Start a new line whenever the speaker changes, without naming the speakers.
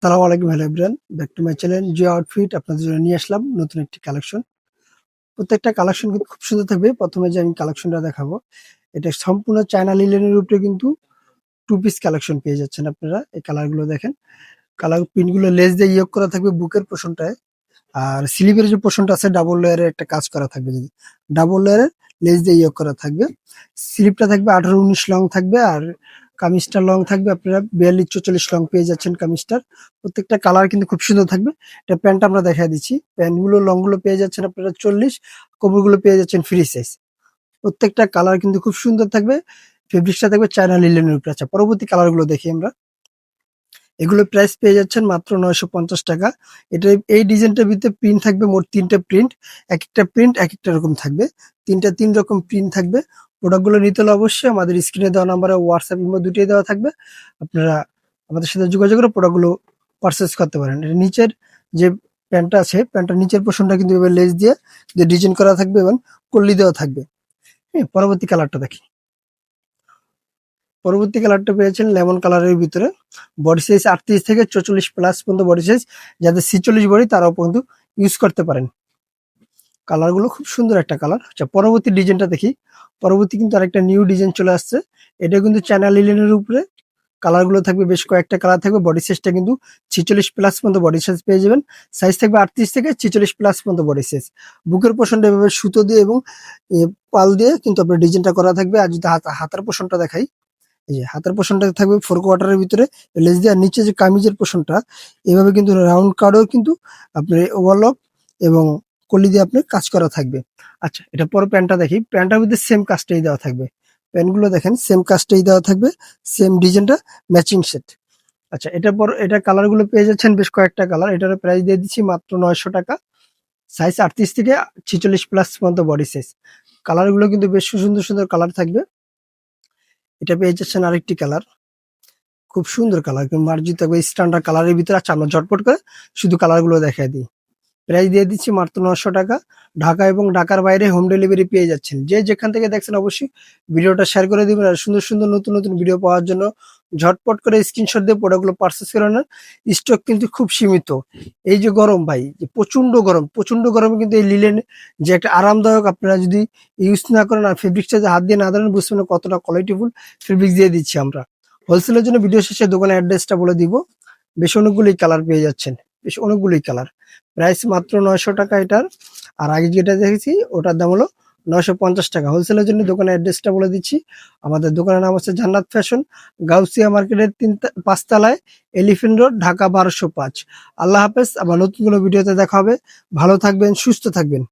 আসসালামু আলাইকুম hello everyone, back to my channel Jio outfit. আপনাদের জন্য নিয়ে আসলাম নতুন একটি কালেকশন। প্রত্যেকটা কালেকশন কিন্তু খুব সুন্দর থাকবে। প্রথমে যে আমি কালেকশনটা দেখাবো, এটা সম্পূর্ণ চায়না লিলেনের উপরে কিন্তু টু পিস কালেকশন পেয়ে যাচ্ছেন আপনারা। এই কালারগুলো দেখেন, কালার প্রিন্টগুলো লেস দিয়ে ইয়োগ করা থাকবে বুকের পোর্শনটায়। আর স্লিভের যে পোর্শনটা আছে ডাবল লেয়ারের একটা কাজ করা থাকবে, যদি ডাবল লেয়ারের লেস দিয়ে ইয়োগ করা থাকবে। স্লিভটা থাকবে 18-19 লং থাকবে, আর কামিজটা লং থাকবে আপনারা 42-44 লং পেয়ে যাচ্ছেন কামিজটার। প্রত্যেকটা কালার কিন্তু খুব সুন্দর থাকবে। এটা প্যান্টটা আমরা দেখা দিচ্ছি, প্যান্টগুলো লং গুলো পেয়ে যাচ্ছেন আপনারা 40, কোমরগুলো পেয়ে যাচ্ছেন ফ্রি সাইজ। প্রত্যেকটা কালার কিন্তু খুব সুন্দর থাকবে। ফেব্রিক্সটা থাকবে চায়না লিলেনের উপরে। আচ্ছা, পরবর্তী কালার গুলো দেখি আমরা। এগুলো প্রাইস পেয়ে যাচ্ছেন মাত্র 950 টাকা। এটা এই ডিজাইনটার ভিতরে প্রিন্ট থাকবে মোট 3টে প্রিন্ট। এক একটা প্রিন্ট এক একটা রকম থাকবে, 3 রকম প্রিন্ট থাকবে। প্রোডাক্টগুলো নিতে হলে অবশ্যই আমাদের স্ক্রিনে দেওয়া নাম্বারে হোয়াটসঅ্যাপ ইমো দুটোই দেওয়া থাকবে। আপনারা আমাদের সাথে যোগাযোগ করে প্রোডাক্টগুলো পারচেস করতে পারেন। এটা নিচের যে প্যান্টটা আছে, প্যান্টটার নিচের পোর্শনটা কিন্তু এবার লেস দিয়ে যে ডিজাইন করা থাকবে এবং কল্লি দেওয়া থাকবে। হ্যাঁ, পরবর্তী কালারটা দেখি। পরবর্তী কালারটা পেয়েছেন লেমন কালারের ভিতরে। বডি সাইজ 38 থেকে 44 প্লাস পর্যন্ত বডি সাইজ, যাদের 46 বডি তারাও পর্যন্ত ইউজ করতে পারেন। কালারগুলো খুব সুন্দর একটা কালার। আচ্ছা, পরবর্তী ডিজাইনটা দেখি। পরবর্তী কিন্তু আরেকটা নিউ ডিজাইন চলে আসছে। এটা কিন্তু চায়না লিলেনের উপরে। কালারগুলো থাকবে বেশ কয়েকটা কালার থাকবে। বডি সাইজটা কিন্তু 46 প্লাস পর্যন্ত বডি সাইজ পেয়ে যাবেন। সাইজ থাকবে 38 থেকে 46 প্লাস পর্যন্ত বডি সাইজ। বুকের পোর্শনটা এভাবে সুতো দিয়ে এবং পাল দিয়ে কিন্তু আপনার ডিজাইনটা করা থাকবে। আর যদি হাতার পোর্শনটা দেখাই, এই যে হাতের পোর্শনটা থাকবে 4 কোয়ার্টারের ভিতরে লেস দিয়ে, আর নিচে যে কামিজের পোর্শনটা এভাবে কিন্তু রাউন্ড কার্ডও কিন্তু আপনার ওভারলক এবং কলি দিয়ে আপনার কাজ করা থাকবে। আচ্ছা, এটা পরে প্যান্টটা দেখি। প্যান্টটার মধ্যে সেম কাজটাই দেওয়া থাকবে। প্যান্টগুলো দেখেন সেম কাজটাই দেওয়া থাকবে, সেম ডিজাইনটা ম্যাচিং সেট। আচ্ছা, এটা কালার গুলো পেয়ে যাচ্ছেন বেশ কয়েকটা কালার। এটার প্রাইস দিয়ে দিচ্ছি মাত্র 900 টাকা। সাইজ 38 থেকে 46 প্লাস পর্যন্ত বডি সাইজ। কালার গুলো কিন্তু বেশ সুন্দর সুন্দর কালার থাকবে। এটা পেয়ে যাচ্ছেন আরেকটি কালার, খুব সুন্দর কালার, মার্জিত থাকবে স্ট্যান্ডার্ড কালারের ভিতরে। আচ্ছা, আমরা ঝটপট করে শুধু কালার গুলো দেখাই দিই। প্রাইস দিয়ে দিচ্ছি মাত্র 900 টাকা। ঢাকা এবং ঢাকার বাইরে হোম ডেলিভারি পেয়ে যাচ্ছেন। যে যেখান থেকে দেখছেন অবশ্যই ভিডিওটা শেয়ার করে দিবেন। আর সুন্দর সুন্দর নতুন নতুন ভিডিও পাওয়ার জন্য ঝটপট করে স্ক্রিনশট দিয়ে প্রোডাক্টগুলো পারচেস করে নেন। স্টক কিন্তু খুব সীমিত। এই যে গরম ভাই, যে প্রচন্ড গরম, প্রচন্ড গরমে কিন্তু এই লিলেন যে একটা আরামদায়ক, আপনারা যদি ইউজ না করেন আর ফেব্রিক্সটা যে হাত দিয়ে না ধরেন বুঝবেন না কতটা কোয়ালিটিফুল ফেব্রিক্স দিয়ে দিচ্ছি আমরা। হোলসেলের জন্য ভিডিও শেষে দোকানের অ্যাড্রেসটা বলে দিব। বেশ অনেকগুলোই কালার পেয়ে যাচ্ছেন, বেশ অনেকগুলোই কালার। প্রাইস মাত্র 900 টাকা এটার। আর আগে যেটা দেখেছি ওটার দাম হলো 950 টাকা। হোলসেলের জন্য দোকানের অ্যাড্রেসটা বলে দিচ্ছি। আমাদের দোকানের নাম হচ্ছে জান্নাত ফ্যাশন, গাউসিয়া মার্কেটের 5 তলায়, এলিফ্যান্ট রোড, ঢাকা 1205। আল্লাহ হাফেজ। আবার নতুন কোনো ভিডিওতে দেখা হবে। ভালো থাকবেন, সুস্থ থাকবেন।